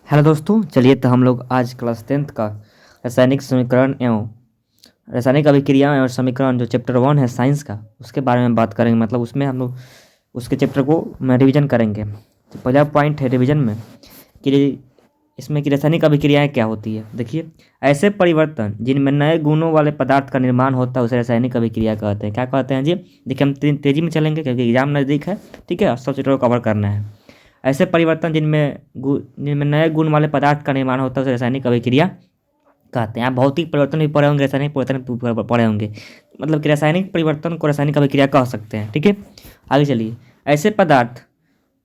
Hello दोस्तों, चलिए तो हम लोग आज क्लास 10th का रासायनिक समीकरण एवं रासायनिक अभिक्रिया और समीकरण जो चैप्टर 1 है साइंस का, उसके बारे में बात करेंगे। मतलब उसमें हम लोग उसके चैप्टर को रिवीजन करेंगे। तो पहला पॉइंट है रिवीजन में कि इसमें कि रासायनिक अभिक्रियाएँ क्या होती है। देखिए, ऐसे परिवर्तन जिनमें नए गुणों वाले पदार्थ का निर्माण होता है उसे रासायनिक अभिक्रिया कहते हैं। क्या कहते हैं जी? देखिए, हम तेज़ी में चलेंगे क्योंकि एग्जाम नज़दीक है। ठीक है, सब चैप्टर को कवर करना है। ऐसे परिवर्तन जिनमें नए गुण वाले पदार्थ का निर्माण होता है उसे रासायनिक अभिक्रिया कहते हैं। आप भौतिक परिवर्तन भी पढ़े होंगे, रासायनिक परिवर्तन भी पढ़े होंगे। मतलब कि रासायनिक परिवर्तन को रासायनिक अभिक्रिया कह सकते हैं। ठीक है, आगे चलिए। ऐसे पदार्थ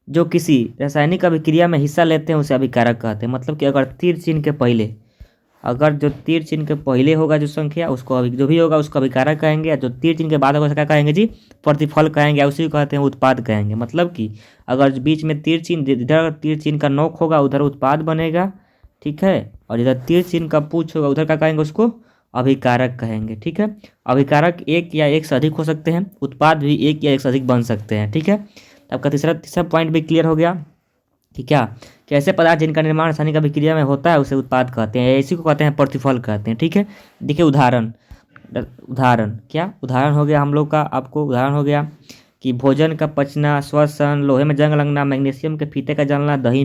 जो किसी रासायनिक अभिक्रिया में हिस्सा लेते हैं उसे अभिकारक कहते हैं। मतलब कि अगर जो तीर चिन्ह के पहले होगा जो संख्या, उसको जो भी होगा उसको अभिकारक कहेंगे। या जो तीर चिन्ह के बाद होगा उसका क्या कहेंगे जी? प्रतिफल कहेंगे, या उसी को कहते हैं उत्पाद कहेंगे। मतलब कि अगर बीच में तीर चिन्ह, इधर तीर चिन्ह का नोक होगा उधर उत्पाद बनेगा। ठीक है, और इधर तीर चिन्ह का पूछ होगा उधर क्या कहेंगे? उसको अभिकारक कहेंगे। ठीक है, अभिकारक एक या एक से अधिक हो सकते हैं, उत्पाद भी एक या एक से अधिक बन सकते हैं। ठीक है, तो आपका तीसरा पॉइंट भी क्लियर हो गया कि क्या कि ऐसे पदार्थ जिनका निर्माण रासायनिक अभिक्रिया में होता है उसे उत्पाद कहते हैं। इसी को कहते हैं प्रतिफल कहते हैं। ठीक है, देखिए उदाहरण हो गया हम लोग का। आपको उदाहरण हो गया कि भोजन का पचना, श्वसन, लोहे में जंग लगना, मैग्नीशियम के फीते का जलना, दही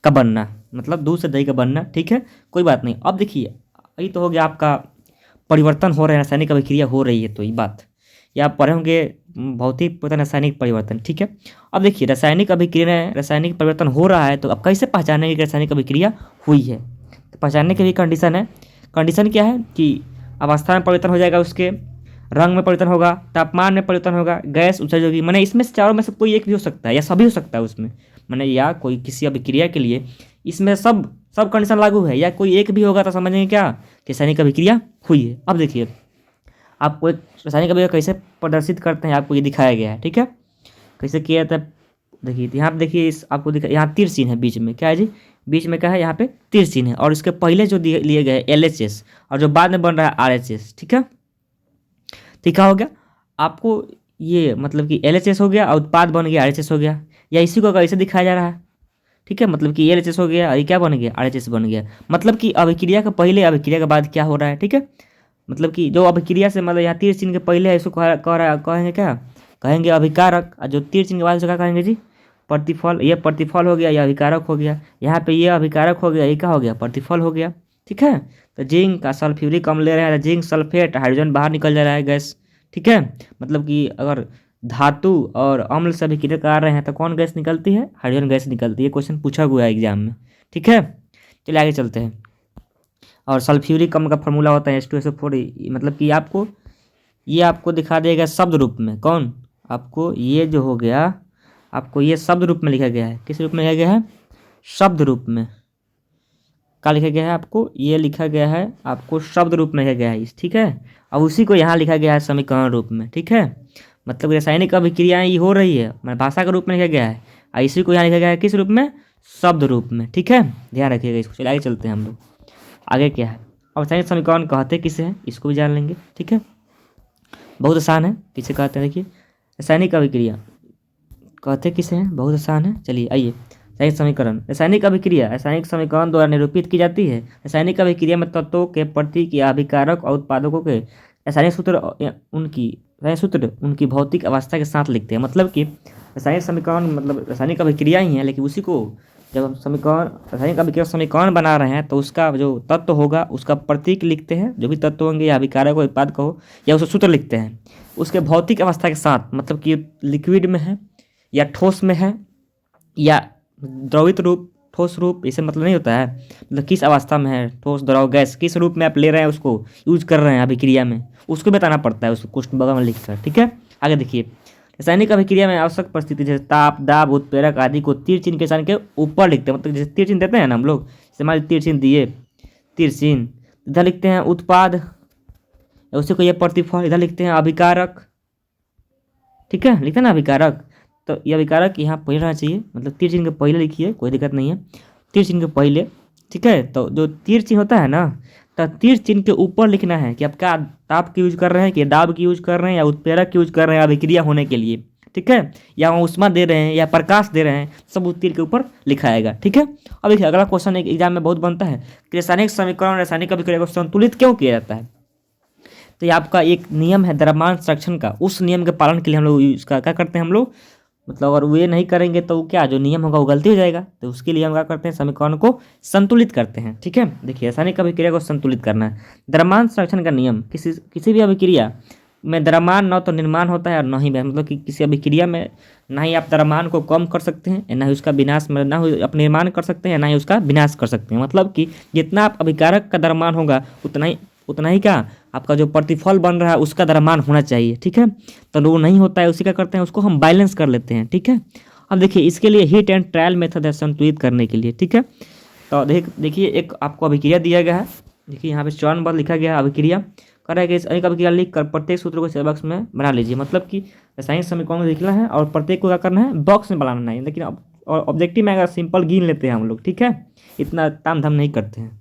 का बनना। मतलब दूध से दही का बनना। ठीक है, कोई बात नहीं। अब देखिए, यही तो हो गया आपका परिवर्तन हो रहे हैं, रासायनिक अभिक्रिया हो रही है। तो ये बात या आप पढ़े होंगे भौतिक परिवर्तन, रासायनिक परिवर्तन। ठीक है, अब देखिए रासायनिक परिवर्तन हो रहा है तो अब कैसे पहचानेंगे कि रासायनिक अभिक्रिया हुई है? तो पहचानने की भी कंडीशन है। कंडीशन क्या है कि अवस्था में परिवर्तन हो जाएगा, उसके रंग में परिवर्तन होगा, तापमान में परिवर्तन होगा, गैस उत्सर्जन होगी। मैंने इसमें से चारों में से कोई एक भी हो सकता है या सभी हो सकता है उसमें। मैंने या कोई किसी अभिक्रिया के लिए इसमें सब कंडीशन लागू है, या कोई एक भी होगा तो समझेंगे क्या कि रासायनिक अभिक्रिया हुई है। अब देखिए, आपको एक रासायनिक अभिक्रिया कैसे प्रदर्शित करते हैं आपको ये दिखाया गया है। ठीक है, कैसे किया जाता है देखिए। यहाँ पे देखिए, इस आपको यहाँ तीर चिन्ह है बीच में। क्या है जी? बीच में क्या है? यहाँ पे तीर चिन्ह है, और इसके पहले जो लिए गए LHS और जो बाद में बन रहा है RHS। ठीक है, ठीक है, हो गया आपको ये। मतलब कि LHS हो गया और उत्पाद बन गया RHS हो गया, या इसी को कैसे दिखाया जा रहा है? ठीक है, मतलब कि LHS हो गया और ये क्या बन गया? RHS बन गया। मतलब कि अभिक्रिया के पहले अभिक्रिया के बाद क्या हो रहा है? ठीक है, मतलब कि जो अभिक्रिया से, मतलब यहाँ तीर चिन्ह के पहले है इसको कहेंगे क्या? कहेंगे अभिकारक। और जो तीर चिन्ह के बाद क्या कहेंगे जी? प्रतिफल। ये प्रतिफल हो गया, यह अभिकारक हो गया। यहाँ पे ये अभिकारक हो गया, ये क्या हो गया? प्रतिफल हो गया। ठीक है, तो जिंक का सल्फ्यूरिक अम्ल ले रहे हैं तो जिंक सल्फेट, हाइड्रोजन बाहर निकल जा रहा है, गैस। ठीक है, मतलब कि अगर धातु और अम्ल से अभिक्रिया कर रहे हैं तो कौन गैस निकलती है? हाइड्रोजन गैस निकलती है। क्वेश्चन पूछा हुआ है एग्जाम में। ठीक है, चलिए आगे चलते हैं। और सल्फ्यूरिक अम्ल का फॉर्मूला होता है H2SO4। मतलब कि आपको दिखा देगा शब्द रूप में। कौन? आपको ये जो हो गया, आपको ये शब्द रूप में लिखा गया है। किस रूप में लिखा गया है? शब्द रूप में। क्या लिखा गया है? आपको ये लिखा गया है, आपको शब्द रूप में लिखा गया है। ठीक है, अब उसी को यहाँ लिखा गया है समीकरण रूप में। ठीक है, मतलब रासायनिक अभिक्रियाएँ ये हो रही है, मतलब भाषा के रूप में लिखा गया है, और इसी को यहाँ लिखा गया है किस रूप में? शब्द रूप में। ठीक है, ध्यान रखिएगा इसको। चलिए आगे चलते हैं हम लोग। आगे क्या है? अब रासायनिक समीकरण कहते किसे हैं इसको भी जान लेंगे। ठीक है, बहुत आसान है। किसे कहते हैं? देखिए, रासायनिक अभिक्रिया कहते किसे हैं? बहुत आसान है। चलिए आइए, रासायनिक समीकरण। रासायनिक समीकरण द्वारा निरूपित की जाती है। रासायनिक अभिक्रिया में तत्वों के प्रतीक या अभिकारक और उत्पादकों के रासायनिक सूत्र उनकी भौतिक अवस्था के साथ लिखते हैं। मतलब कि रासायनिक समीकरण मतलब रासायनिक अभिक्रिया ही है, लेकिन उसी को जब हम रासायनिक अभिक्रिया समीकरण बना रहे हैं तो उसका जो तत्व होगा उसका प्रतीक लिखते हैं, जो भी तत्व होंगे, या अभिकारक हो, उत्पाद का हो, या उसका सूत्र लिखते हैं उसके भौतिक अवस्था के साथ। मतलब कि लिक्विड में है या ठोस में है या द्रवित रूप, ठोस रूप, इसे मतलब नहीं होता है। मतलब किस अवस्था में है, ठोस, द्रव, गैस, किस रूप में आप ले रहे हैं, उसको यूज कर रहे हैं अभिक्रिया में, उसको बताना पड़ता है, उसको क्वेश्चन बगल में लिखकर। ठीक है, आगे देखिए। रासायनिक अभिक्रिया में आवश्यक परिस्थिति जैसे ताप, दाब, उत्प्रेरक आदि को तीर चिन्ह के निशान के ऊपर लिखते हैं। मतलब जैसे तीर चिन्ह देते हैं ना हम लोग, जैसे हमारे तीर चिन्ह दिए, तीर चिन्ह इधर लिखते हैं उत्पाद, उसी को ये प्रतिफल, इधर लिखते हैं अभिकारक। ठीक है, लिखते हैं ना अभिकारक, तो ये अभिकारक यहाँ पहले रहना चाहिए। मतलब तीर चिन्ह के पहले लिखिए, कोई दिक्कत नहीं है, तीर चिन्ह के पहले। ठीक है, तो जो तीर चिन्ह होता है ना, तो तीर चिन्ह के ऊपर लिखना है कि आप क्या ताप की यूज कर रहे हैं, कि दाब की यूज कर रहे हैं, या उत्प्रेरक की यूज कर रहे हैं अभिक्रिया होने के लिए। ठीक है, या वहाँ उष्मा दे रहे हैं या प्रकाश दे रहे हैं, सब उस तीर के ऊपर लिखा आएगा। ठीक है, अब देखिए अगला क्वेश्चन एक एग्जाम में बहुत बनता है कि रासायनिक समीकरण रासायनिक अभिक्रिया को संतुलित क्यों किया जाता है। तो ये आपका एक नियम है द्रव्यमान संरक्षण का, उस नियम के पालन के लिए हम लोग इसका क्या करते हैं हम लोग, मतलब अगर वे नहीं करेंगे तो क्या जो नियम होगा वो गलती हो जाएगा, तो उसके लिए हम क्या करते हैं समीकरण को संतुलित करते हैं। ठीक है, देखिए रासायनिक अभिक्रिया को संतुलित करना है। द्रव्यमान संरक्षण का नियम, किसी भी अभिक्रिया में द्रव्यमान न तो निर्माण होता है और न ही मतलब कि किसी अभिक्रिया में ना ही आप द्रव्यमान को कम कर सकते हैं, ना ही उसका विनाश में ना ही आप निर्माण कर सकते हैं, ना ही उसका विनाश कर सकते हैं। मतलब कि जितना आप अभिकारक का द्रव्यमान होगा उतना ही क्या आपका जो प्रतिफल बन रहा है उसका द्रव्यमान होना चाहिए। ठीक है, तो वो नहीं होता है, उसी का करते हैं उसको हम बैलेंस कर लेते हैं। ठीक है, अब देखिए इसके लिए हीट एंड ट्रायल मेथड है संतुलित करने के लिए। ठीक है, तो देखिए एक आपको अभिक्रिया दिया गया है, देखिए यहाँ पे चरणबद्ध लिखा गया है अभिक्रिया, कर रहा है कि इस अनेक अभिक्रिया लिख कर प्रत्येक सूत्र को इस बॉक्स में बना लीजिए। मतलब कि रासायनिक समीकरण लिखना है और प्रत्येक को क्या करना है बॉक्स में बनाना है। लेकिन अब ऑब्जेक्टिव में अगर सिंपल गिन लेते हैं हम लोग, ठीक है, इतना ताम धाम नहीं करते हैं।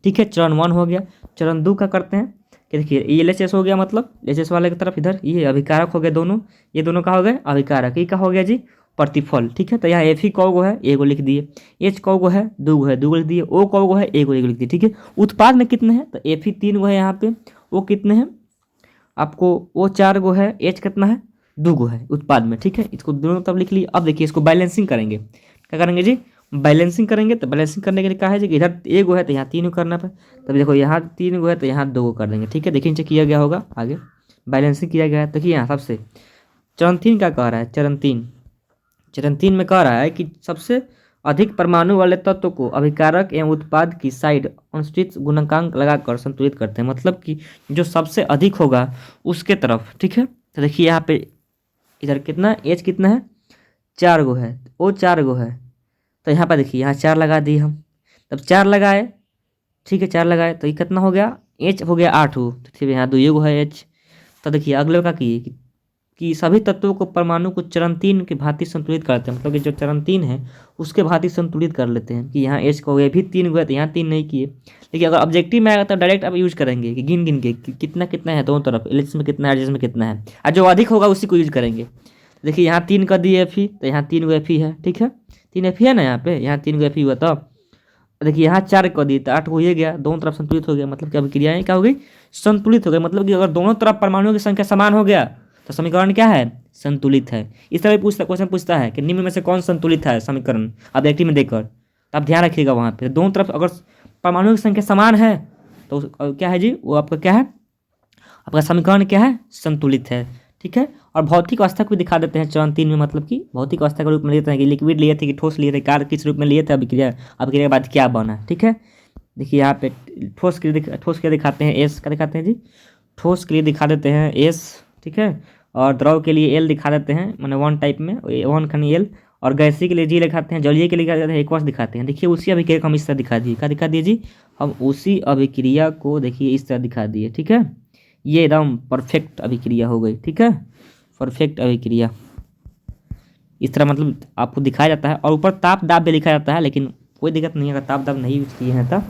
ठीक है, चरण 1 हो गया। चरण 2 का करते हैं कि देखिए ये LHS हो गया, मतलब LHS वाले की तरफ इधर ये अभिकारक हो गए दोनों, ये दोनों का हो गए अभिकारक, ये का हो गया जी प्रतिफल। ठीक है, तो यहाँ Fe कौगो है एगो लिख दिए, H कौगो है दूगो लिख दिए, O कौगो है एगो लिख दिए। ठीक है, उत्पाद में कितने हैं तो Fe 3 गो है यहाँ पे, O कितने हैं आपको O 4 गो है, H कितना है 2 गो है उत्पाद में। ठीक है, इसको दोनों तरफ लिख लिए। अब देखिए इसको बैलेंसिंग करेंगे, क्या करेंगे जी बैलेंसिंग करेंगे। तो बैलेंसिंग करने के लिए कहा है कि इधर एक गो है तो यहाँ 3 गो करना पे, तब देखो यहाँ 3 गो है तो यहाँ 2 गो कर देंगे। ठीक है, देखिए नीचे किया गया होगा, आगे बैलेंसिंग किया गया है। देखिए यहाँ सबसे चरण 3 क्या कह रहा है, चरण 3 में कह रहा है कि सबसे अधिक परमाणु वाले तत्व को अभिकारक एवं उत्पाद की साइड अनुचित गुणांक लगाकर संतुलित करते हैं। मतलब कि जो सबसे अधिक होगा उसके तरफ। ठीक है, तो देखिए यहाँ पे इधर कितना H कितना है 4 गो है, O 4 गो है, तो यहाँ पर देखिए यहाँ 4 लगा दिए हम, तब 4 लगाए। ठीक है, 4 लगाए तो ये कितना हो गया H हो गया 8 गो, तो ठीक है यहाँ 2 गो है H। तो देखिए अगले का किए कि सभी तत्वों को परमाणु को चरण 3 के भांति संतुलित करते हैं। मतलब कि जो चरण 3 है उसके भांति संतुलित कर लेते हैं कि यहाँ H को गए भी 3 गो है तो यहाँ 3 नहीं किए। लेकिन अगर ऑब्जेक्टिव में आएगा तो डायरेक्ट आप यूज करेंगे कि गिन के कितना कितना है दोनों तरफ, LHS में कितना है RHS में कितना है, और जो अधिक होगा उसी को यूज करेंगे। देखिए यहाँ 3 कर दिए Fe, तो यहाँ 3 गो Fe है। ठीक है, 3 Fe है ना, यहाँ 3 गो Fe हुआ, तो देखिए यहाँ 4 कर दिए तो 8 हो ये गया, दोनों तरफ संतुलित हो गया। मतलब कि अभिक्रियाएं क्या हो गई संतुलित हो गई। मतलब कि अगर दोनों तरफ परमाणुओं की संख्या समान हो गया तो समीकरण क्या है संतुलित है। इस तरह क्वेश्चन पूछता है कि निम्न में से कौन संतुलित है समीकरण ऑब्जेक्टिव में देकर, तो आप ध्यान रखिएगा वहाँ पे दोनों तरफ अगर परमाणुओं की संख्या समान है तो क्या है जी वो आपका क्या है आपका समीकरण क्या है संतुलित है। ठीक है, और भौतिक अवस्था को भी दिखा देते हैं चरण 3 में। मतलब कि भौतिक अवस्था के रूप में लेते हैं कि लिक्विड लिए थे कि ठोस लिए थे, कार्य किस रूप में लिए थे, अभिक्रिया के बाद क्या बना। ठीक है, देखिए यहाँ पे ठोस के लिए दिखाते हैं एस का दिखाते हैं जी, ठोस के लिए दिखा देते हैं एस। ठीक है, और द्रव के लिए एल दिखा देते हैं, मैंने 1 टाइप में 1 खनी एल, और गैसीय के लिए जी दिखाते हैं, जलीय के लिए क्या दिखाते हैं एक्वस दिखाते हैं। देखिए उसी अभिक्रिया को हम इस तरह दिखा दिए, क्या दिखा दिए जी हम उसी अभिक्रिया को देखिए इस तरह दिखा दिए। ठीक है, ये एकदम परफेक्ट अभिक्रिया हो गई। ठीक है, परफेक्ट अभिक्रिया इस तरह मतलब आपको दिखाया जाता है, और ऊपर ताप दाब भी लिखा जाता है, लेकिन कोई दिक्कत नहीं है अगर ताप दाब नहीं यूज किए हैं तो।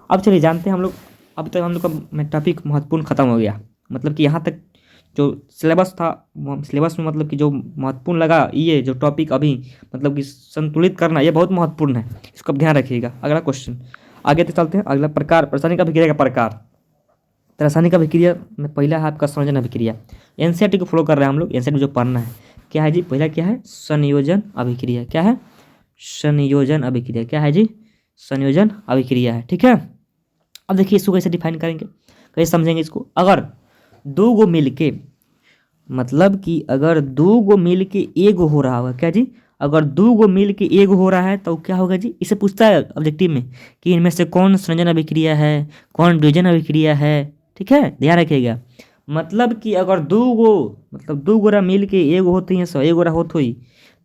अब चलिए जानते हैं हम लोग, अब तक हम लोग का टॉपिक महत्वपूर्ण खत्म हो गया। मतलब कि यहाँ तक जो सिलेबस था, सिलेबस में मतलब कि जो महत्वपूर्ण लगा ये जो टॉपिक अभी मतलब कि संतुलित करना, ये बहुत महत्वपूर्ण है, इसको आप ध्यान रखिएगा। अगला क्वेश्चन आगे तो चलते हैं। अगला प्रकार रासायनिक अभिक्रिया का प्रकार। तो रासायनिक अभिक्रिया में पहला है आपका संयोजन अभिक्रिया। एनसीईआरटी को फॉलो कर रहे हैं हम लोग, एनसीईआरटी जो पढ़ना है क्या है जी, पहला क्या है संयोजन अभिक्रिया। क्या है संयोजन अभिक्रिया, क्या है जी संयोजन अभिक्रिया है। ठीक है, अब देखिए इसको कैसे डिफाइन करेंगे, कैसे समझेंगे इसको। अगर 2 गो मिल के मतलब कि अगर 2 गो मिल के एगो हो रहा होगा, क्या जी अगर 2 गो मिल के एगो हो रहा है तो क्या होगा जी, इसे पूछता है ऑब्जेक्टिव में कि इनमें से कौन संयोजन अभिक्रिया है कौन वियोजन अभिक्रिया है। ठीक है, ध्यान रखिएगा। मतलब कि अगर 2 गोरा मिल के एगो होती है सो एगोरा होत हुई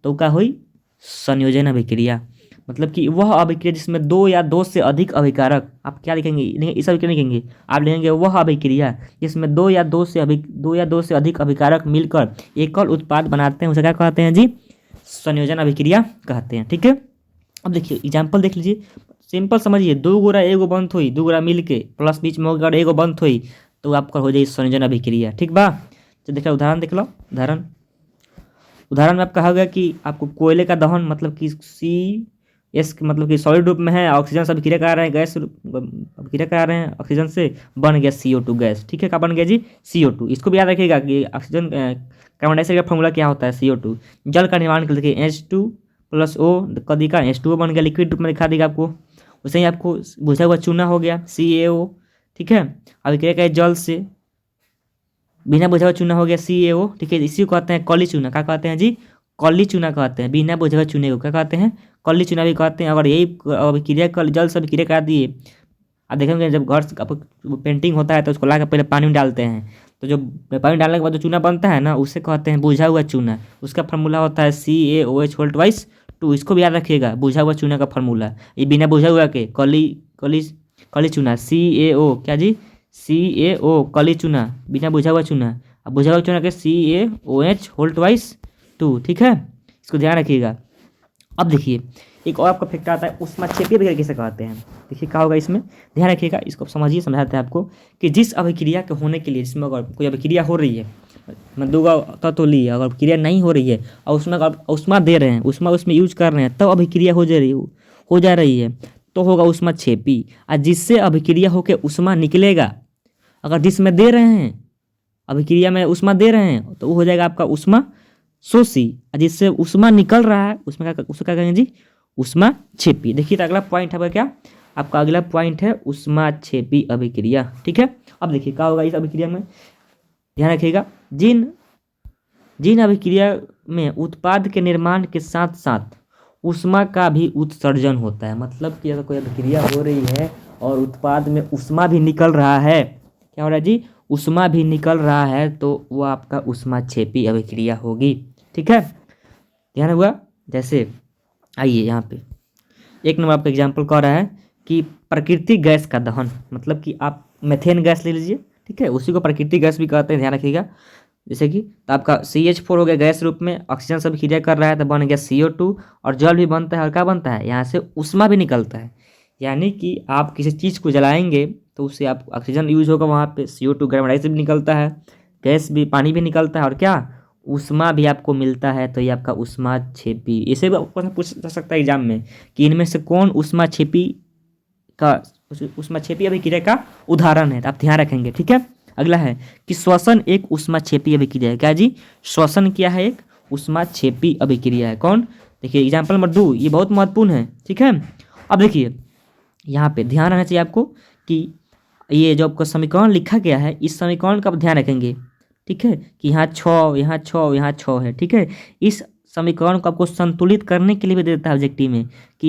तो क्या हुई संयोजन अभिक्रिया। मतलब कि वह अभिक्रिया जिसमें 2 या 2 से अधिक अभिकारक, आप क्या लिखेंगे इस अभिक्रिया लिखेंगे, आप लिखेंगे वह अभिक्रिया जिसमें 2 या 2 से अधिक अभिकारक मिलकर एकल उत्पाद बनाते हैं, उसे क्या कहते हैं जी संयोजन अभिक्रिया कहते हैं। ठीक है, अब देखिए एग्जाम्पल देख लीजिए, सिंपल समझिए, 2 गोरा एगो बंद हुई, 2 गोरा मिल के प्लस बीच में अगर एगो बंद हुई तो आपका हो जाए संयोजन अभिक्रिया। ठीक बा, तो देखिए उदाहरण देख लो, उदाहरण उदाहरण में आपका कहा गया कि आपको कोयले का दहन मतलब कि CS मतलब कि सॉलिड रूप में है, ऑक्सीजन से अभिक्रिया करा रहे हैं, गैस अभिक्रिया करा रहे हैं ऑक्सीजन से, बन गया CO2 गैस। ठीक है, क्या बन गया जी? CO2। इसको भी याद रखिएगा कि ऑक्सीजन कार्बन डाइऑक्साइड का फॉर्मूला क्या होता है? CO2। जल का निर्माण कर देखिए H2+O कर दिखा, H2O बन गया, लिक्विड रूप में दिखा देगा आपको। वैसे ही आपको बुझा हुआ चूना हो गया CaO। ठीक है, अभिक्रिया का जल से बिना बुझा हुआ चूना हो गया CaO। ठीक है, इसी को कहते हैं कली चूना। क्या कहते हैं जी? कली चूना कहते हैं। बिना बुझे हुए चूने को क्या कहते हैं? कली चूना भी कहते हैं। अगर यही अभिक्रिया कल जल से अभिक्रिया करा दिए, आप देखेंगे जब घर से पेंटिंग होता है तो उसको लाकर पहले पानी में डालते हैं, तो जो पानी डालने के बाद जो चूना बनता है ना, उसे कहते हैं बुझा हुआ चूना। उसका फार्मूला होता है CaOH/2। इसको भी याद रखिएगा, बुझा हुआ चूना का फार्मूला। ये बिना बुझा हुआ के कली कली कली चूना CaO, क्या जी? CaO कली चूना, बिना बुझा हुआ चूना। अब बुझा हुआ चूना के CaOH/2। ठीक है, इसको ध्यान रखिएगा। अब देखिए एक और आपका फैक्टर आता है ऊष्माक्षेपीय अभिक्रिया किसे कहते हैं। देखिए क्या होगा इसमें, ध्यान रखिएगा, इसको समझिए, समझाते हैं आपको कि जिस अभिक्रिया के होने के लिए, जिसमें अगर कोई अभिक्रिया हो रही है, मैं दो तत्व ली, अगर अभिक्रिया नहीं हो रही है और उसमें अगर ऊष्मा दे रहे हैं, ऊष्मा उसमें यूज कर रहे हैं, तब अभिक्रिया हो जा रही है तो होगा ऊष्माक्षेपी। और जिससे अभिक्रिया होकर ऊष्मा निकलेगा, अगर जिसमें दे रहे हैं अभिक्रिया में ऊष्मा दे रहे हैं तो वो हो जाएगा आपका ऊष्मा शोषी। और जिससे ऊष्मा निकल रहा है उसमें उसको क्या कहेंगे जी? ऊष्माक्षेपी। देखिए तो अगला पॉइंट है क्या? आपका अगला पॉइंट है ऊष्माक्षेपी अभिक्रिया। ठीक है, अब देखिए क्या होगा इस अभिक्रिया में, ध्यान रखिएगा। जिन अभिक्रिया में उत्पाद के निर्माण के साथ साथ ऊष्मा का भी उत्सर्जन होता है, मतलब कि अगर कोई अभिक्रिया हो रही है और उत्पाद में ऊष्मा भी निकल रहा है, क्या हो रहा है जी? ऊष्मा भी निकल रहा है, तो वो आपका ऊष्माक्षेपी अभिक्रिया होगी। ठीक है, ध्यान हुआ। जैसे आइए यहाँ पे एक नंबर आपका एग्जाम्पल कह रहा है कि प्राकृतिक गैस का दहन, मतलब कि आप मेथेन गैस ले लीजिए। ठीक है, उसी को प्राकृतिक गैस भी कहते हैं, ध्यान रखिएगा। जैसे कि तो आपका CH4 हो गया गैस रूप में, ऑक्सीजन से अभिक्रिया कर रहा है तो बन गया CO2, और जल भी बनता है, और क्या बनता है? यहाँ से ऊष्मा भी निकलता है। यानी कि आप किसी चीज़ को जलाएंगे तो उससे आप ऑक्सीजन यूज होगा, वहाँ पे CO2 कार्बन डाइऑक्साइड भी निकलता है, गैस भी, पानी भी निकलता है, और क्या? ऊष्मा भी आपको मिलता है। तो ये आपका ऊष्माक्षेपी। इसे भी आपको पूछ जा सकता है एग्जाम में कि इनमें से कौन ऊष्माक्षेपी अभिक्रिया का उदाहरण है, तो आप ध्यान रखेंगे। ठीक है, अगला है कि श्वसन एक ऊष्माक्षेपी अभिक्रिया है। क्या जी? श्वसन क्या है? एक ऊष्माक्षेपी अभिक्रिया है। कौन? देखिए एग्जाम्पल नंबर 2, ये बहुत महत्वपूर्ण है। ठीक है, अब देखिए यहाँ पे ध्यान रखना चाहिए आपको कि ये जो आपका समीकरण लिखा गया है, इस समीकरण का आप ध्यान रखेंगे। ठीक है, कि यहाँ 6, यहाँ 6, यहाँ 6 है। ठीक है, इस समीकरण को आपको संतुलित करने के लिए भी दे देता है ऑब्जेक्टिव में, कि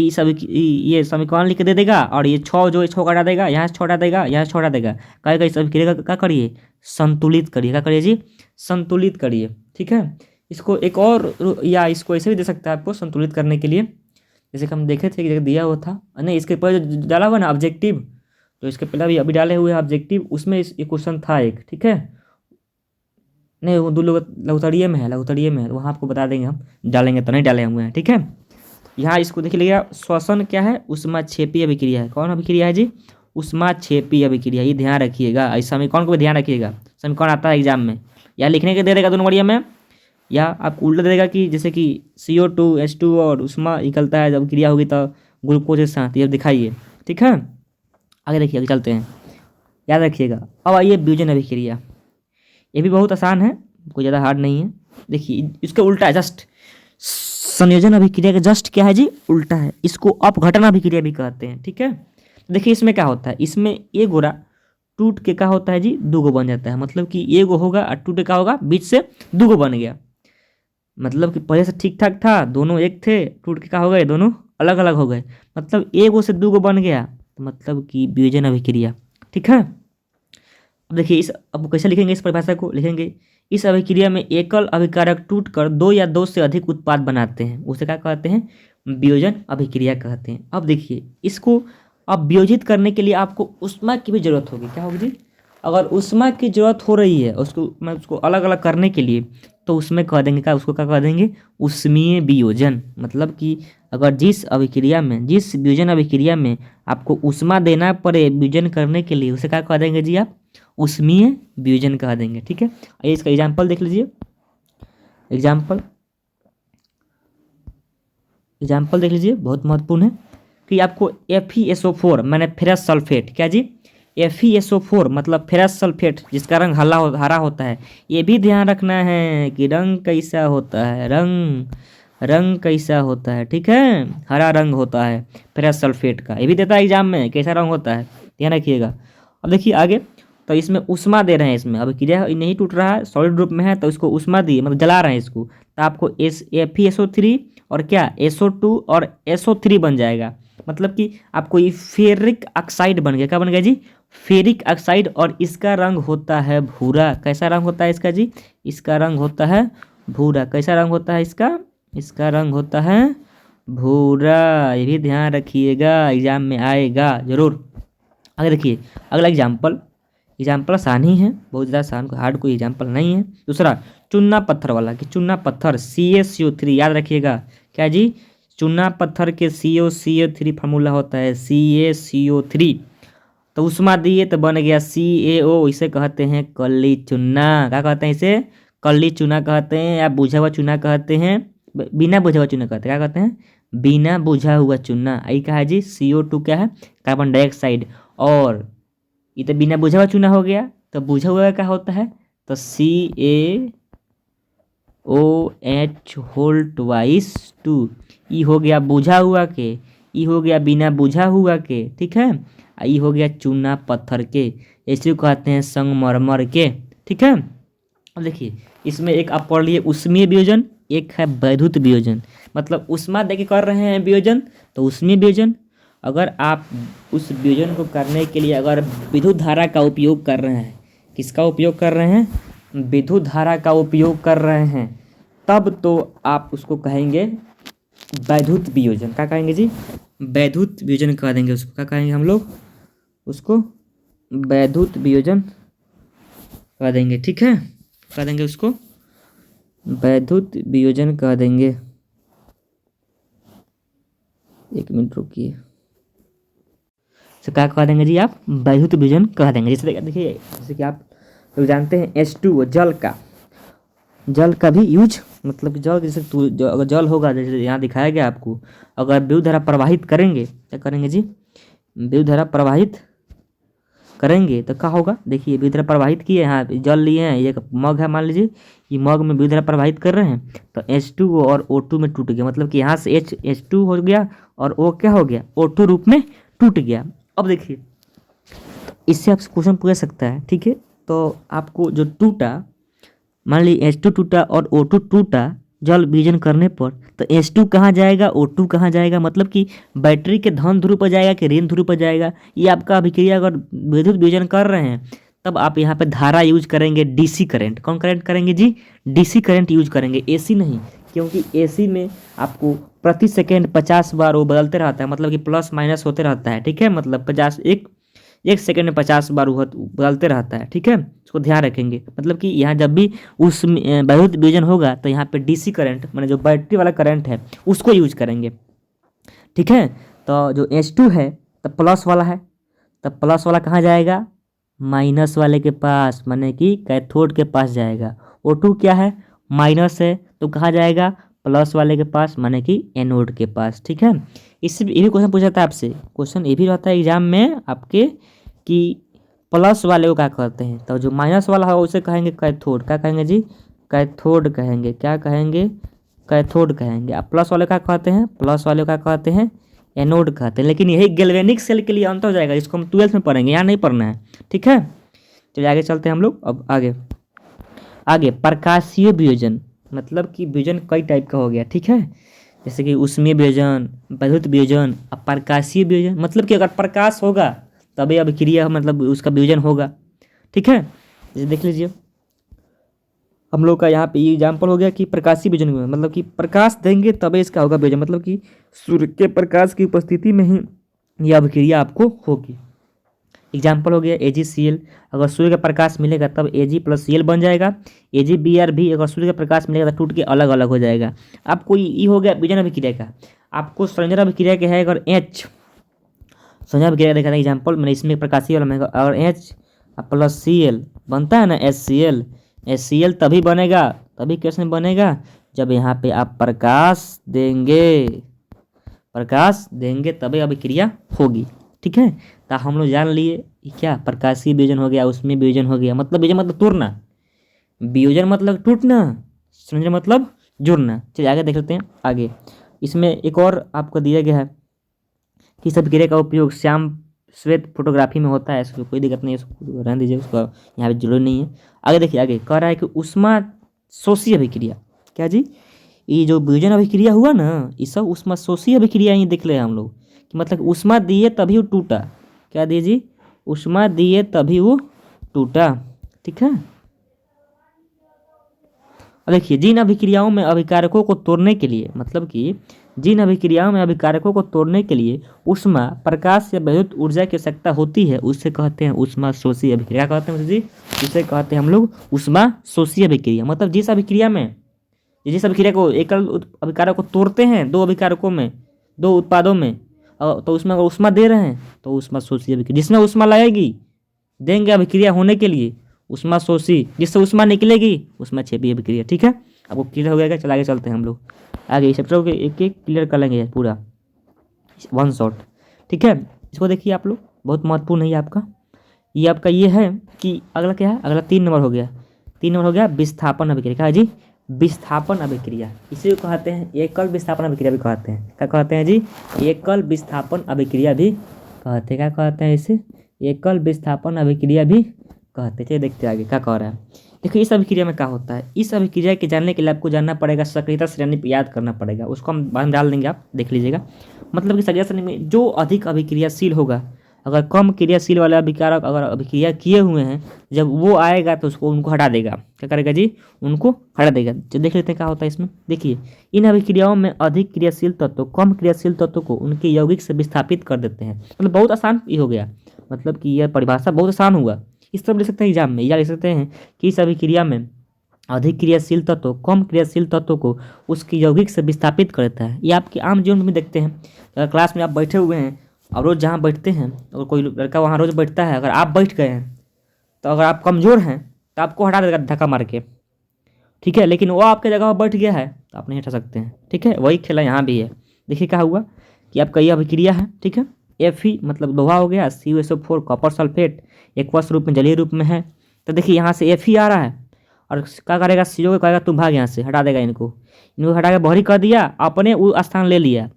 ये समीकरण लिख के दे देगा, और ये 6 जो 6 हटा देगा, यहाँ 6 हटा देगा, यहाँ 6 हटा देगा, कहेगा इस अभिक्रिया का क्या करिए? संतुलित करिए। क्या करिए जी? संतुलित करिए। ठीक है, इसको एक और, या इसको ऐसे भी दे सकता है आपको संतुलित करने के लिए, जैसे कि हम देखे थे कि दिया हुआ था नहीं, इसके पहले जो डाला हुआ ना ऑब्जेक्टिव, तो इसके पहले अभी डाले हुए हैं ऑब्जेक्टिव, उसमें एक क्वेश्चन था एक। ठीक है, नहीं वो लघुत्तरीय में है, लघुत्तरीय में है, वहाँ आपको बता देंगे, हम डालेंगे तो नहीं डाले हुए हैं। ठीक है, यहाँ इसको देख लीजिएगा, श्वसन क्या है? ऊष्माक्षेपी अभिक्रिया है। कौन अभिक्रिया है जी? ऊष्माक्षेपी अभिक्रिया। ये ध्यान रखिएगा, इस समीकरण को भी ध्यान रखिएगा। समीकरण आता है एग्जाम में, या लिखने के दे देगा 2 नंबरिया में, या आपको उल्टा दे देगा कि जैसे कि CO2 H2 और ऊष्मा निकलता है जब क्रिया होगी तो ग्लूकोज के साथ, ये दिखाइए। ठीक है, आगे देखिए, आगे चलते हैं, याद रखिएगा। अब आइए वियोजन अभिक्रिया। ये भी बहुत आसान है, कोई ज़्यादा हार्ड नहीं है। देखिए इसका उल्टा है, जस्ट संयोजन अभिक्रिया का जस्ट क्या है जी? उल्टा है। इसको अपघटन अभिक्रिया भी कहते हैं। ठीक है, तो देखिए इसमें क्या होता है, इसमें एक गोरा टूट के क्या होता है जी? 2 गो बन जाता है। मतलब कि एक गो होगा और टूट के क्या होगा? बीच से 2 गो बन गया। मतलब कि पहले से ठीक ठाक था, दोनों एक थे, टूट के क्या हो गए? दोनों अलग अलग हो गए। मतलब एक गो से 2 गो बन गया, तो मतलब कि वियोजन अभिक्रिया। ठीक है, अब देखिए अब कैसे लिखेंगे इस परिभाषा को? लिखेंगे इस अभिक्रिया में एकल अभिकारक टूटकर 2 या 2 से अधिक उत्पाद बनाते हैं, उसे क्या कहते हैं? वियोजन अभिक्रिया कहते हैं। अब देखिए इसको अब वियोजित करने के लिए आपको ऊष्मा की भी जरूरत होगी। क्या होगी जी? अगर ऊष्मा की जरूरत हो रही है उसको अलग अलग करने के लिए, तो उसमें कह देंगे क्या? उसको क्या कह देंगे? ऊष्मीय वियोजन। मतलब कि अगर जिस वियोजन अभिक्रिया में आपको ऊष्मा देना पड़े वियोजन करने के लिए, उसे क्या कह देंगे जी? आप ऊष्मीय वियोजन कह देंगे। ठीक है, आइए इसका एग्जाम्पल देख लीजिए। एग्जाम्पल एग्जाम्पल देख लीजिए, बहुत महत्वपूर्ण है कि आपको FeSO4 मैंने फेरस सल्फेट, क्या जी, FeSO4 मतलब फेरस सल्फेट जिसका रंग हरा होता है। ये भी ध्यान रखना है कि रंग कैसा होता है, रंग कैसा होता है, ठीक है, हरा रंग होता है फेरस सल्फेट का, ये भी देता है एग्जाम में कैसा रंग होता है, ध्यान रखिएगा। अब देखिए आगे, तो इसमें उष्मा दे रहे हैं, इसमें अब क्रिया नहीं टूट रहा है, सॉलिड रूप में है तो इसको उष्मा दिए मतलब जला रहे हैं इसको, तो आपको FeSO3 और क्या SO2 और SO3 बन जाएगा। मतलब कि आपको ये फेरिक ऑक्साइड बन गया, क्या बन गया जी, फेरिक ऑक्साइड, और इसका रंग होता है भूरा। कैसा रंग होता है इसका जी, इसका रंग होता है भूरा। कैसा रंग होता है इसका, इसका रंग होता है भूरा। ये भी ध्यान रखिएगा, एग्जाम में आएगा जरूर। आगे देखिए अगला एग्जाम्पल आसान ही है, बहुत ज़्यादा आसान हार्ड कोई एग्जाम्पल नहीं है। दूसरा चूना पत्थर वाला, कि चूना पत्थर CaCO3, याद रखिएगा क्या जी, चूना पत्थर के CO3 फार्मूला होता है CaCO3। तो उष्मा दिए तो बन गया CaO, इसे कहते हैं कली चूना। क्या कहते हैं इसे, कली चूना कहते हैं, या बुझा हुआ चूना कहते हैं, बिना बुझा हुआ चूना कहते हैं, क्या कहते हैं, बिना बुझा हुआ चूना। आई कहा जी CO2 क्या है, कार्बन डाइऑक्साइड, और ये तो बिना बुझा हुआ चूना हो गया, तो बुझा हुआ क्या होता है, तो CaOH2, ई हो गया बुझा हुआ के, ई हो गया बिना बुझा हुआ के, ठीक है, ई हो गया चूना पत्थर के, ऐसे कहते हैं संगमरमर के, ठीक है। अब देखिए इसमें एक आप पढ़ लिए उष्मीय वियोजन, एक है वैद्युत वियोजन, मतलब उष्मा दे के कर रहे हैं वियोजन तो उष्मीय वियोजन। अगर आप उस वियोजन को करने के लिए अगर विद्युत धारा का उपयोग कर रहे हैं, किसका उपयोग कर रहे हैं, विद्युत धारा का उपयोग कर रहे हैं, तब तो आप उसको कहेंगे वैद्युत वियोजन। क्या कहेंगे जी, वैद्युत वियोजन कह देंगे उसको, क्या कहेंगे हम लोग उसको, वैद्युत वियोजन कह देंगे, ठीक है, कह देंगे उसको वैद्युत वियोजन कह देंगे। एक मिनट रुकिए, तो क्या कह देंगे जी, आप वैद्युत वियोजन कह देंगे। जैसे देखिए, जैसे कि आप लोग जानते हैं H2O जल का भी यूज, मतलब कि जल जैसे अगर जल होगा, जैसे यहाँ दिखाया गया आपको, अगर विद्युत धारा प्रवाहित करेंगे, क्या करेंगे जी, विद्युत धारा प्रवाहित करेंगे तो क्या होगा, देखिए विद्युत धारा प्रवाहित किए, यहाँ जल लिए हैं, ये मग है, मान लीजिए ये मग में विद्युत धारा प्रवाहित कर रहे हैं, तो H2O और O2 में टूट गया, मतलब कि यहाँ से H2 हो गया और O क्या हो गया, O2 रूप में टूट गया। अब देखिए इससे आपसे क्वेश्चन पूछ सकता है, ठीक है, तो आपको जो टूटा, मान लीजिए H2 टूटा और O2 टूटा जल वियोजन करने पर, तो H2 कहाँ जाएगा, O2 कहाँ जाएगा, मतलब कि बैटरी के धन ध्रुव पर जाएगा कि ऋण ध्रुव पर जाएगा। ये आपका अभिक्रिया अगर विद्युत वियोजन कर रहे हैं तब आप यहाँ पे धारा यूज करेंगे DC करंट। कौन करंट करेंगे जी, DC करंट यूज करेंगे, AC नहीं, क्योंकि AC में आपको प्रति सेकेंड 50 बार वो बदलते रहता है, मतलब कि प्लस माइनस होते रहता है, ठीक है, मतलब 50 एक सेकेंड में 50 बार बदलते रहता है, ठीक है, इसको ध्यान रखेंगे। मतलब कि यहाँ जब भी उस वैद्युत वियोजन होगा तो यहाँ पे DC करंट माने जो बैटरी वाला करंट है उसको यूज करेंगे, ठीक है। तो जो H2 है तो प्लस वाला है, तो प्लस वाला कहाँ जाएगा, माइनस वाले के पास, माने कि कैथोड के पास जाएगा। O2 क्या है, माइनस है, तो कहाँ जाएगा, प्लस वाले के पास, माने कि एनोड के पास, ठीक है। इससे ये भी क्वेश्चन पूछा था आपसे, क्वेश्चन ये भी रहता है एग्जाम में आपके कि प्लस वाले को क्या कहते हैं, तो जो माइनस वाला है उसे कहेंगे कैथोड। क्या कहेंगे जी, कैथोड कहेंगे, क्या कहेंगे, कैथोड कहेंगे। अब प्लस वाले क्या कहते हैं, प्लस वाले क्या कहते हैं, एनोड कहते हैं। लेकिन यही गैल्वेनिक सेल के लिए अंतर हो जाएगा, इसको हम 12th में पढ़ेंगे, यहाँ नहीं पढ़ना है, ठीक है। चलिए आगे चलते हैं हम लोग। अब आगे प्रकाशीय वियोजन, मतलब कि वियोजन कई टाइप का हो गया, ठीक है, जैसे कि उष्मीय वियोजन, वैद्युत वियोजन, अब प्रकाशीय वियोजन, मतलब कि अगर प्रकाश होगा तभी अभिक्रिया मतलब उसका वियोजन होगा, ठीक है। जैसे देख लीजिए हम लोग का यहाँ पे एग्जाम्पल हो गया कि प्रकाशीय वियोजन, मतलब कि प्रकाश देंगे तभी इसका होगा वियोजन, मतलब कि सूर्य के प्रकाश की उपस्थिति में ही यह अभिक्रिया आपको होगी। एग्जाम्पल हो गया AgCl, अगर सूर्य का प्रकाश मिलेगा तब Ag + Cl बन जाएगा। AgBr भी अगर सूर्य का प्रकाश मिलेगा तो टूट के अलग अलग हो जाएगा। आपको ये हो गया वियोजन अभिक्रिया का। आपको संयोजन अभिक्रिया के है, अगर H संयोजन अभिक्रिया देखा था एग्जाम्पल मैंने, इसमें प्रकाशीय वाला में अगर H + Cl बनता है ना, HCl तभी बनेगा, तभी कैसे बनेगा, जब यहाँ पे आप प्रकाश देंगे, प्रकाश देंगे तभी अभिक्रिया होगी। ठीक है, तो हम लोग जान लिए क्या प्रकाशीय वियोजन हो गया, उसमें वियोजन हो गया। मतलब वियोजन मतलब तोड़ना, वियोजन मतलब टूटना, संयोजन मतलब जुड़ना। चलिए आगे देख लेते हैं। आगे इसमें एक और आपको दिया गया है कि इस अभिक्रिया का उपयोग श्याम श्वेत फोटोग्राफी में होता है। इसको कोई दिक्कत नहीं है, इसको रहने दीजिए, उसको यहाँ पे जरूरी नहीं है। आगे देखिए, आगे कह रहा है कि उष्मा शोषी अभिक्रिया। क्या जी, ये जो वियोजन अभिक्रिया हुआ ना, ये सब उष्मा शोषी अभिक्रिया ही देख ले हम लोग कि मतलब उष्मा दिए तभी वो टूटा। क्या दिए जी, उष्मा दिए तभी वो टूटा। ठीक है, और देखिए जिन अभिक्रियाओं में अभिकारकों को तोड़ने के लिए, मतलब कि जिन अभिक्रियाओं में अभिकारकों को तोड़ने के लिए उष्मा प्रकाश या विद्युत ऊर्जा की आवश्यकता होती है, उससे कहते हैं उष्मा शोषी अभिक्रिया। कहते हैं जी, उसे कहते हैं हम लोग उष्मा शोषी अभिक्रिया। मतलब जिस अभिक्रिया में, जिस अभिक्रिया को एकल अभिकारक को तोड़ते हैं दो अभिकारकों में, दो उत्पादों में, तो उसमें अगर उष्मा दे रहे हैं तो उष्मा शोषी अभिक्रिया। जिसमें उष्मा लगेगी, देंगे अभिक्रिया होने के लिए, उष्मा शोषी। जिससे उष्मा निकलेगी उष्मा छेपी अभिक्रिया। ठीक है, आपको क्लियर हो गया क्या? चला आगे चलते हैं हम लोग। आगे इस चैप्टर को एक एक क्लियर कर लेंगे पूरा वन शॉट। ठीक है, इसको देखिए आप लोग, बहुत महत्वपूर्ण है ये आपका। ये आपका ये है कि अगला क्या है, अगला 3 नंबर हो गया। 3 नंबर हो गया विस्थापन अभिक्रिया। क्या है जी, विस्थापन अभिक्रिया। इसे को कहते हैं एकल विस्थापन अभिक्रिया भी कहते हैं। क्या कहते हैं जी, एकल विस्थापन अभिक्रिया भी कहते हैं। क्या कहते हैं इसे, एकल विस्थापन अभिक्रिया भी कहते हैं। चलिए देखते हैं आगे क्या कह रहा है। देखिए इस अभिक्रिया में क्या होता है, इस अभिक्रिया के जानने के लिए आपको जानना पड़ेगा सक्रियता श्रेणी याद करना पड़ेगा, उसको हम बाद में डाल देंगे, आप देख लीजिएगा। मतलब कि सक्रियता श्रेणी में जो अधिक अभिक्रियाशील होगा, अगर कम क्रियाशील वाला अभिकारक अगर अभिक्रिया किए हुए हैं, जब वो आएगा तो उसको उनको हटा देगा। क्या करेगा जी, उनको हटा देगा। तो देख लेते हैं क्या होता है इसमें। देखिए इन अभिक्रियाओं में अधिक क्रियाशील तत्व कम क्रियाशील तत्व को उनके यौगिक से विस्थापित कर देते हैं। मतलब बहुत आसान ये हो गया, मतलब कि यह परिभाषा बहुत आसान हुआ। इस तरह लिख सकते हैं एग्जाम में, या लिख सकते हैं कि इस अभिक्रिया में अधिक क्रियाशील तत्व कम क्रियाशील तत्व को उसके यौगिक से विस्थापित कर देता है। ये आपके आम जीवन में देखते हैं। अगर क्लास में आप बैठे हुए हैं और रोज़ जहाँ बैठते हैं, अगर कोई लड़का वहाँ रोज़ बैठता है, अगर आप बैठ गए हैं तो अगर आप कमज़ोर हैं तो आपको हटा देगा धक्का मार के। ठीक है, लेकिन वो आपके जगह पर बैठ गया है तो आप नहीं हटा सकते हैं। ठीक है, वही खेला यहाँ भी है। देखिए क्या हुआ कि आपका ये अभिक्रिया है। ठीक है, Fe मतलब लोहा हो गया, CuSO4 कॉपर सल्फेट एक्वस रूप में जलीय रूप में है। तो देखिए यहाँ से Fe आ रहा है और क्या करेगा, CO को कहेगा तुम भाग यहाँ से, हटा देगा इनको हटा के बहरी कर दिया, अपने वो स्थान ले लिया।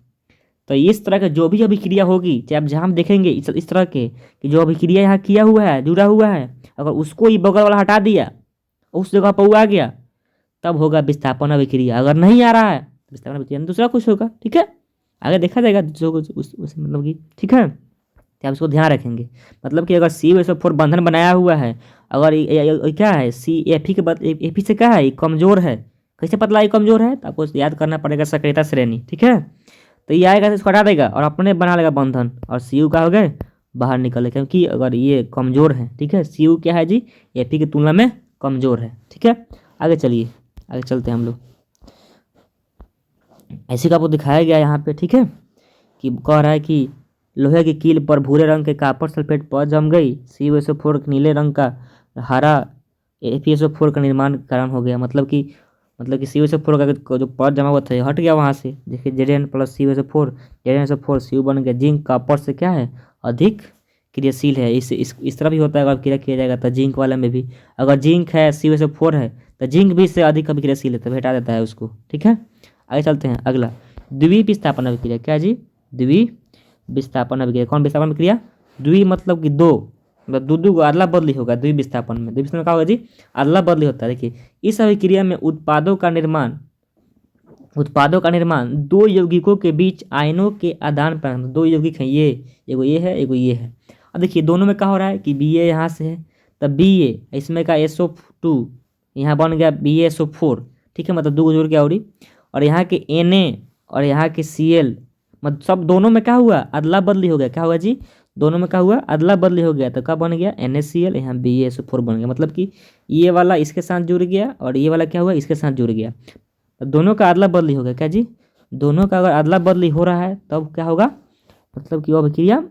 तो इस तरह के जो भी अभिक्रिया होगी, चाहे आप जहाँ देखेंगे इस तरह के कि जो अभिक्रिया यहाँ किया हुआ है, जुड़ा हुआ है, अगर उसको ही बगल वाला हटा दिया, उस जगह पर वो आ गया, तब होगा विस्थापन अभिक्रिया। अगर नहीं आ रहा है तो विस्थापन अभिक्रिया दूसरा कुछ होगा। ठीक है, आगे देखा जाएगा जो कुछ उस मतलब कि। ठीक है, तो आप इसको ध्यान रखेंगे। मतलब कि अगर CuSO4 बंधन बनाया हुआ है, अगर क्या है Fe के बाद Fe से क्या है, ये कमज़ोर है। कैसे पतला ये कमज़ोर है, तो आपको याद करना पड़ेगा सक्रियता श्रेणी। ठीक है, तो ये आएगा तो इसको हटा देगा और अपने बना लेगा बंधन, और Cu का हो गए बाहर निकले, क्योंकि अगर ये कमज़ोर है। ठीक है, Cu क्या है जी, Fe की तुलना में कमज़ोर है। ठीक है, आगे चलिए, आगे चलते हैं हम लोग। ऐसे का आपको दिखाया गया यहाँ पे। ठीक है, कि कह रहा है कि लोहे की कील पर भूरे रंग के कॉपर सल्फेट पर जम गई, CuSO4 नीले रंग का हरा FeSO4 का निर्माण कारण हो गया। मतलब कि CuSO4 का जो पर जमा हुआ था हट गया वहाँ से। देखिए Zn plus CuSO4, ZnSO4 Cu बन गया। जिंक कॉपर से क्या है, अधिक क्रियाशील है। इस तरह भी होता है, अगर क्रिया किया जाएगा तो जिंक वाला में भी, अगर जिंक है CuSO4 है तो जिंक भी इससे अधिक अभिक्रियाशील है, तो हटा देता है उसको। ठीक है, आगे चलते हैं। अगला द्वि विस्थापन अभिक्रिया। क्या जी, द्वि विस्थापन अभिक्रिया। कौन विस्थापन अभिक्रिया, द्वि मतलब कि दो, मतलब दो को अदला बदली होगा द्वि विस्थापन में। द्वि विस्थापन क्या होगा जी, अदला बदली होता है। देखिए इस अभिक्रिया में उत्पादों का निर्माण दो यौगिकों के बीच आयनों के आदान प्रदान। दो यौगिक हैं, ये एगो ये है, एगो ये है। अब देखिए दोनों में क्या हो रहा है कि Ba यहाँ से है, तब Ba इसमें का SO2 यहाँ बन गया BaSO4। ठीक है, मतलब दो जुड़ गया और यहाँ के Na और यहाँ के Cl, मतलब सब दोनों में क्या हुआ, अदला बदली हो गया। क्या हुआ जी, दोनों में क्या हुआ, अदला बदली हो गया। तो क्या बन गया, NaCl, यहाँ BaSO4 बन गया। मतलब कि ये वाला इसके साथ जुड़ गया और ये वाला क्या हुआ, इसके साथ जुड़ गया। तो दोनों का अदला बदली हो गया। क्या जी, दोनों का अगर अदला बदली हो रहा है तब क्या होगा, मतलब कि वो अभिक्रिया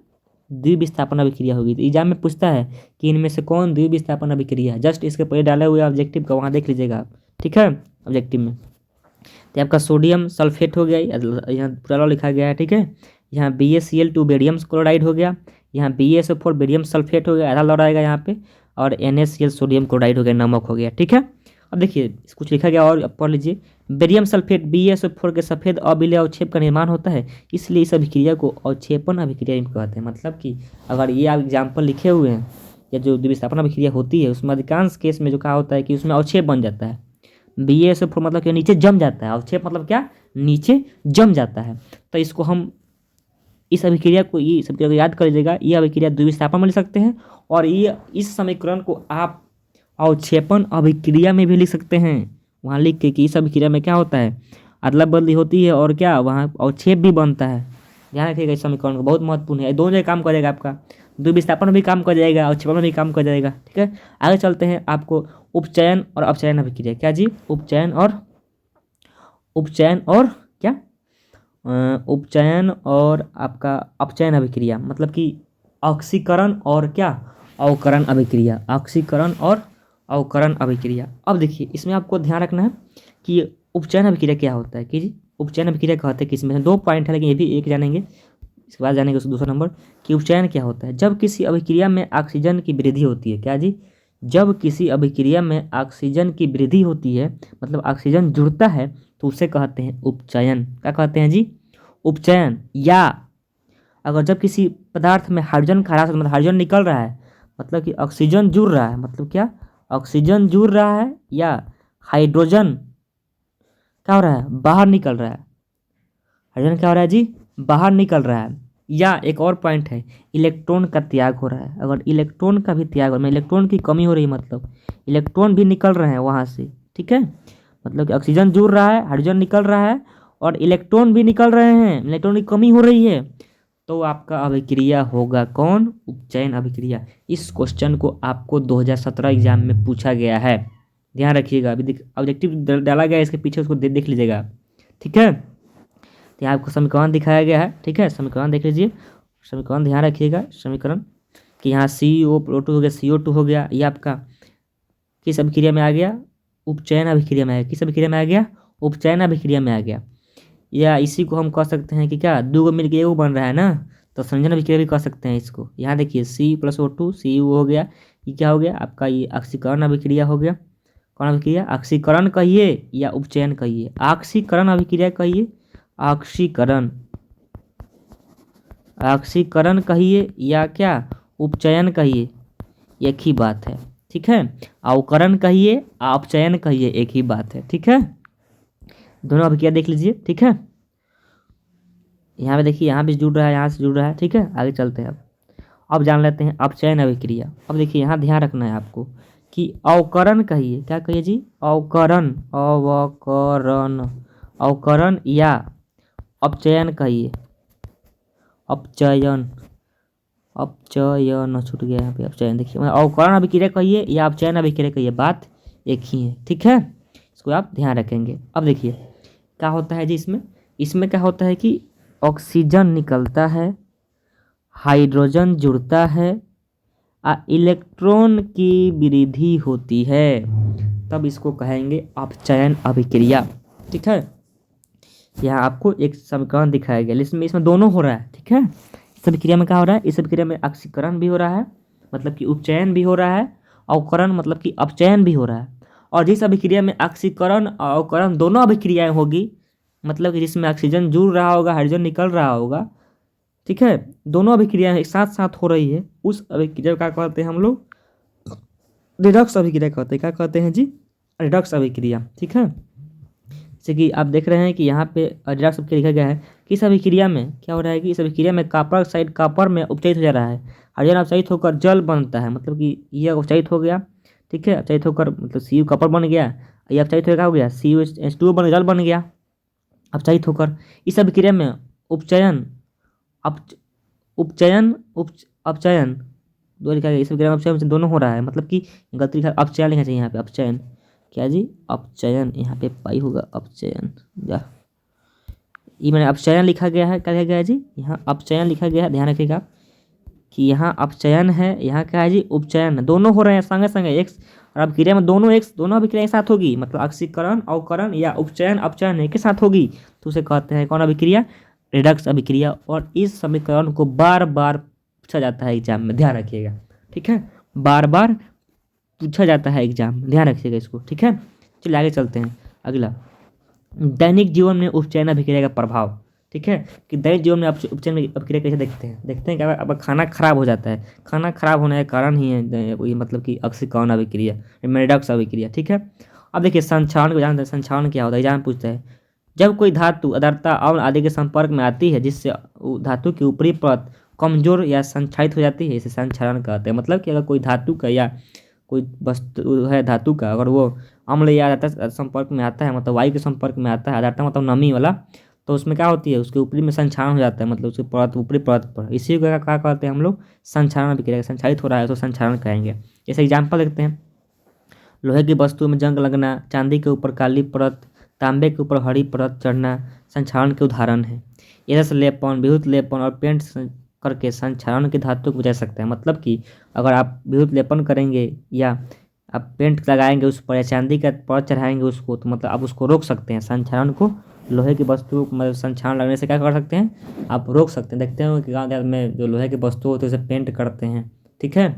द्विविस्थापन अभिक्रिया होगी। तो एग्जाम में पूछता है कि इनमें से कौन द्विविस्थापन अभिक्रिया है। जस्ट इसके पहले डाले हुए ऑब्जेक्टिव का वहाँ देख लीजिएगा आप। ठीक है, ऑब्जेक्टिव में तो आपका सोडियम सल्फेट हो गया, यहाँ पूरा लिखा गया है, ठीक है। यहाँ BaCl2 बेरियम क्लोराइड हो गया, यहाँ BaSO4 बेरियम सल्फेट हो गया, आधा लौट आएगा यहाँ पे, और NaCl सोडियम क्लोराइड हो गया, नमक हो गया, ठीक है। अब देखिए कुछ लिखा गया और पढ़ लीजिए। बेरियम सल्फेट BaSO4 के सफ़ेद अविलेय अवक्षेप का निर्माण होता है, इसलिए इस अभिक्रिया को अवक्षेपण अभिक्रिया कहते हैं। मतलब कि अगर ये आप एग्जाम्पल लिखे हुए हैं या जो द्विविस्थापन अभिक्रिया होती है उसमें अधिकांश केस में जो कहा होता है कि उसमें अवक्षेप बन जाता है। BaSO4 मतलब कि नीचे जम जाता है, अवक्षेप मतलब क्या, नीचे जम जाता है। तो इसको हम इस अभिक्रिया को, ये सब याद कर लीजिएगा, ये अभिक्रिया द्विविस्थापन में लिख सकते हैं, और ये इस समीकरण को आप अवक्षेपण अभिक्रिया में भी लिख सकते हैं। वहाँ लिख के कि इस अभिक्रिया में क्या होता है, अदला बदली होती है और क्या वहाँ अवक्षेप भी बनता है। ध्यान रखिएगा इस समीकरण को, बहुत महत्वपूर्ण है, दोनों जगह काम करेगा आपका, द्विविस्थापन भी काम कर जाएगा, अवक्षेपण में भी काम कर जाएगा, ठीक है। आगे चलते हैं, आपको उपचयन और अपचयन अभिक्रिया, क्या जी, उपचयन और क्या, उपचयन और आपका अपचयन अभिक्रिया, मतलब कि ऑक्सीकरण और क्या, अवकरण अभिक्रिया, ऑक्सीकरण और अवकरण अभिक्रिया। अब देखिए इसमें आपको ध्यान रखना है कि उपचयन अभिक्रिया क्या होता है, कि जी उपचयन अभिक्रिया कहते हैं किसमें, 2 पॉइंट है लेकिन ये भी एक जानेंगे, इसके बाद जानेंगे उसका दूसरा नंबर कि उपचयन क्या होता है। जब किसी अभिक्रिया में ऑक्सीजन की वृद्धि होती है, क्या जी, जब किसी अभिक्रिया में ऑक्सीजन की वृद्धि होती है, मतलब ऑक्सीजन जुड़ता है, तो उसे कहते हैं उपचयन। क्या कहते हैं जी, उपचयन। या अगर जब किसी पदार्थ में हाइड्रोजन का ह्रास, मतलब हाइड्रोजन निकल रहा है, मतलब कि ऑक्सीजन जुड़ रहा है, मतलब क्या, ऑक्सीजन जुड़ रहा है, या हाइड्रोजन क्या हो रहा है, बाहर निकल रहा है, हाइड्रोजन क्या हो रहा है जी, बाहर निकल रहा है। या एक और पॉइंट है, इलेक्ट्रॉन का त्याग हो रहा है, अगर इलेक्ट्रॉन का भी त्याग हो रहा है, इलेक्ट्रॉन की कमी हो रही है, मतलब इलेक्ट्रॉन भी निकल रहे हैं वहाँ से, ठीक है, मतलब कि ऑक्सीजन जुड़ रहा है, हाइड्रोजन निकल रहा है, और इलेक्ट्रॉन भी निकल रहे हैं, इलेक्ट्रॉन की कमी हो रही है, तो आपका अभिक्रिया होगा कौन, उपचयन अभिक्रिया। इस क्वेश्चन को आपको 2017 एग्जाम में पूछा गया है, ध्यान रखिएगा। अभी ऑब्जेक्टिव डाला गया है इसके पीछे, उसको देख लीजिएगा, ठीक है। तो यहाँ आपको समीकरण दिखाया गया है, ठीक है, समीकरण देख लीजिए, समीकरण ध्यान रखिएगा, समीकरण कि यहाँ CO2 हो गया, CO2 हो गया, ये आपका किस अभिक्रिया में आ गया, उपचयन अभिक्रिया में आ गया, किस अभिक्रिया में आ गया, उपचयन अभिक्रिया में आ गया। या इसी को हम कह सकते हैं कि क्या, 2 मिल के 1 बन रहा है ना, तो संयोजन अभिक्रिया भी कह सकते हैं इसको। यहाँ देखिए C+O2 CU हो गया, ये क्या हो गया आपका, ये ऑक्सीकरण अभिक्रिया हो गया। कौन अभिक्रिया, ऑक्सीकरण कहिए या उपचयन कहिए, ऑक्सीकरण अभिक्रिया कहिए, ऑक्सीकरण कहिए या क्या, उपचयन कहिए, एक ही बात है, ठीक है। अवकरण कहिए, अपचयन कहिए, एक ही बात है, ठीक है। दोनों अभिक्रिया देख लीजिए, ठीक है। यहाँ पे देखिए, यहाँ भी जुड़ रहा है, यहाँ से जुड़ रहा है, ठीक है। आगे चलते हैं, अब जान लेते हैं अपचयन अभिक्रिया। अब देखिए यहाँ ध्यान रखना है आपको कि अवकरण कहिए, क्या कहिए जी, अवकरण, अवकरण या अपचयन कहिए, अपचयन छूट गया यहाँ पे, अपचयन देखिए, अवकरण अभिक्रिया कहिए या अपचयन अभिक्रिया कहिए, बात एक ही है, ठीक है। इसको आप ध्यान रखेंगे। अब देखिए क्या होता है जी, इसमें क्या होता है कि ऑक्सीजन निकलता है, हाइड्रोजन जुड़ता है, इलेक्ट्रॉन की वृद्धि होती है, तब इसको कहेंगे अपचयन अभिक्रिया, ठीक है। यहाँ आपको एक समीकरण दिखाया गया, इसमें दोनों हो रहा है, ठीक है। इस अभिक्रिया में क्या हो रहा है, इस अभिक्रिया में ऑक्सीकरण भी हो रहा है, मतलब कि उपचयन भी हो रहा है, अवकरण मतलब कि अपचयन भी हो रहा है। और जिस अभिक्रिया में ऑक्सीकरण और अवकरण दोनों अभिक्रियाएं होगी, मतलब कि जिसमें ऑक्सीजन जुड़ रहा होगा, हाइड्रोजन निकल रहा होगा, ठीक है, दोनों अभिक्रियाएं एक साथ साथ हो रही है, उस अभिक्रिया को क्या कहते हैं हम लोग, रिडक्स अभिक्रिया कहते हैं। क्या कहते हैं जी, रिडक्स अभिक्रिया, ठीक है। जैसे कि आप देख रहे हैं कि यहाँ पे रिडक्स अभिक्रिया लिखा गया है, किस अभिक्रिया में क्या हो रहा है कि इस अभिक्रिया में कॉपर ऑक्साइड कॉपर में उपचयित हो जा रहा है, हाइड्रोजन अपचयित होकर जल बनता है, मतलब कि यह उपचयित हो गया, ठीक है, अपचयित होकर मतलब Cu कॉपर बन गया, ये अपचयित होकर क्या हो गया, CuH2 बन जल बन गया अपचयित होकर। इस अभिक्रिया में उपचयन अपचयन दो लिखा गया, इस अभिक्रिया में अपचयन दोनों हो रहा है, मतलब कि गलती लिखा, अपचयन लिखना चाहिए यहाँ पे, अपचयन, क्या जी, अपचयन, यहाँ पे पाई होगा अपचयन, या ये मैंने अपचयन लिखा गया है, क्या लिखा गया है जी, यहाँ अपचयन लिखा गया है, ध्यान रखिएगा कि यहाँ अपचयन है, यहाँ क्या है जी उपचयन है, दोनों हो रहे हैं संगे संगे एक्स और अभिक्रिया में दोनों अभिक्रिया एक साथ होगी, मतलब ऑक्सीकरण अवकरण या उपचयन अपचयन एक ही साथ होगी तो उसे कहते हैं कौन अभिक्रिया, रिडक्स अभिक्रिया। और इस समीकरण को बार बार पूछा जाता है एग्जाम में, ध्यान रखिएगा, ठीक है, बार बार पूछा जाता है एग्जाम में, ध्यान रखिएगा इसको, ठीक है। चलिए आगे चलते हैं। अगला, दैनिक जीवन में उपचयन अभिक्रिया का प्रभाव, ठीक है, कि दैनिक जीवन में उपचयन अभिक्रिया कैसे देखते हैं कि अब खाना खराब हो जाता है, खाना खराब होने का कारण ही है ये मतलब कि ऑक्सीकरण अभिक्रिया, रिडक्स अभिक्रिया, ठीक है। अब देखिए संक्षारण को जानते हैं, संक्षारण क्या होता है, एग्जाम पूछता है जब कोई धातु अदारता अम्ल आदि के संपर्क में आती है जिससे धातु की ऊपरी परत कमजोर या संक्षारित हो जाती है, इसे संक्षारण कहते हैं। मतलब कि अगर कोई धातु का या कोई वस्तु है धातु का, अगर वो अम्ल या अदारता संपर्क में आता है, मतलब वायु के संपर्क में आता है, अदारता मतलब नमी वाला, तो उसमें क्या होती है, उसके ऊपरी में संक्षारण हो जाता है, मतलब उसकी परत ऊपरी परत पर, इसी को क्या कहते हैं हम लोग, संक्षारण अभिक्रिया। संक्षारित हो रहा है तो संक्षारण कहेंगे। जैसे एग्जाम्पल देखते हैं, लोहे की वस्तु में जंग लगना, चांदी के ऊपर काली परत, तांबे के ऊपर हरी परत चढ़ना संक्षारण के उदाहरण है। एरस लेपन, विद्युत लेपन और पेंट करके संक्षारण की धातु को बचा सकते हैं। मतलब कि अगर आप विद्युत लेपन करेंगे या आप पेंट लगाएंगे उस पर या चांदी का परत चढ़ाएंगे उसको, तो मतलब आप उसको रोक सकते हैं संक्षारण को, लोहे की वस्तु मतलब संक्षारण लगने से क्या कर सकते हैं, आप रोक सकते हैं। देखते हो कि गाँव देहात में जो लोहे की वस्तु होती है उसे पेंट करते हैं, ठीक है,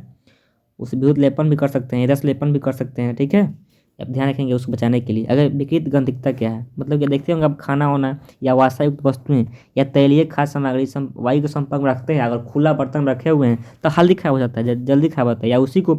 उसे विद्युत लेपन भी कर सकते हैं, रस लेपन भी कर सकते हैं, ठीक है। अब ध्यान रखेंगे उसको बचाने के लिए। अगर विकृत गंधिकता क्या है, मतलब कि देखते होंगे अब खाना होना या वासायुक्त वस्तुएं या तैलीय खाद्य सामग्री वायु के संपर्क में रखते हैं, अगर खुला बर्तन में रखे हुए हैं तो जल्दी खराब हो जाता है, जल्दी खराब होता है। या उसी को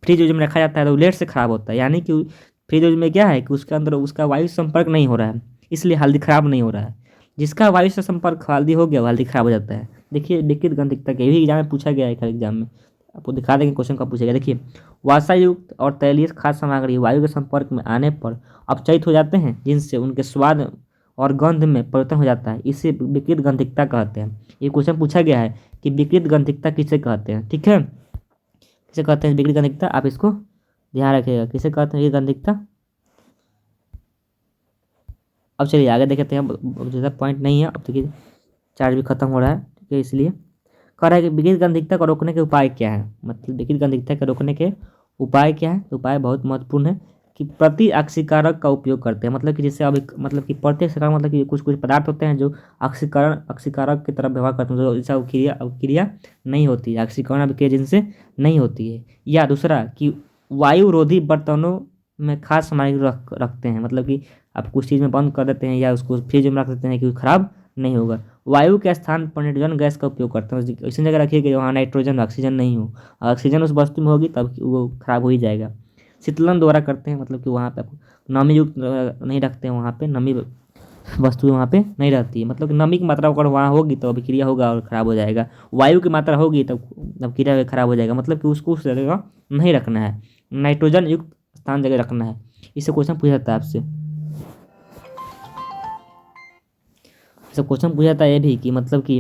फ्रिज में रखा जाता है तो लेट से खराब होता है, यानी कि फ्रिज में क्या है कि उसके अंदर उसका वायु संपर्क नहीं हो रहा है, इसलिए हल्दी खराब नहीं हो रहा है। जिसका वायु से संपर्क हल्दी हो गया वो हल्दी खराब हो जाता है। देखिए विकृत गंधिकता के भी एग्जाम में पूछा गया है, एग्जाम में आपको दिखा देंगे क्वेश्चन कब पूछेगा। देखिए वासायुक्त और तैलीय खाद्य सामग्री वायु के संपर्क में आने पर अपचयित हो जाते हैं, जिनसे उनके स्वाद और गंध में परिवर्तन हो जाता है, इसे विकृत गंधिकता कहते हैं। ये क्वेश्चन पूछा गया है कि विकृत गंधिकता किसे कहते हैं, ठीक है, किसे कहते हैं विकृत गंधिकता, आप इसको ध्यान रखिएगा किसे कहते हैं ये गंधिकता। अब चलिए आगे देखते हैं, ज़्यादा पॉइंट नहीं है, अब देखिए चार्ज भी खत्म हो रहा है, ठीक है, इसलिए कह रहा है कि विकृत गंधिकता को रोकने के उपाय क्या है। मतलब विकृत गंधिकता को रोकने के उपाय क्या है, तो उपाय बहुत महत्वपूर्ण है कि प्रति ऑक्सीकारक का उपयोग करते हैं। मतलब कि जैसे अभी मतलब कि प्रति ऑक्सीकारक मतलब कि कुछ पदार्थ होते हैं जो ऑक्सीकारक की तरफ व्यवहार करते हैं, जो जैसा अभिक्रिया नहीं होती है, ऑक्सीकरण अभिक्रिया जिनसे नहीं होती है। या दूसरा कि वायुरोधी बर्तनों में खास सामग्री रखते हैं, मतलब कि आप कुछ चीज़ में बंद कर देते हैं या उसको फ्रिज में रख देते हैं कि खराब नहीं होगा। वायु के स्थान पर नाइट्रोजन गैस का उपयोग करते हैं, ऐसी जगह रखिए कि वहाँ नाइट्रोजन ऑक्सीजन नहीं हो, ऑक्सीजन उस वस्तु में होगी तब वो खराब हो ही जाएगा। शीतलन द्वारा करते हैं, मतलब कि वहाँ पे नमी युक्त नहीं रखते हैं, वहाँ पे नमी वस्तु वहाँ पे नहीं रहती है, मतलब कि नमी की मात्रा अगर वहाँ होगी तो अभिक्रिया होगा और ख़राब हो जाएगा, वायु की मात्रा होगी तब अभिक्रिया खराब हो जाएगा। मतलब कि उसको उस जगह नहीं रखना है, नाइट्रोजन युक्त स्थान जगह रखना है। इससे क्वेश्चन पूछा जाता है आपसे, सब क्वेश्चन पूछा जाता है ये भी कि मतलब कि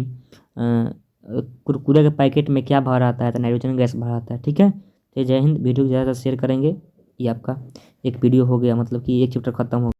कुरकुरे के पैकेट में क्या भरा रहता है, तो नाइट्रोजन गैस भरा रहता है, ठीक है। तो जय हिंद, वीडियो को ज़्यादा शेयर करेंगे। ये आपका एक वीडियो हो गया, मतलब कि एक चैप्टर खत्म हो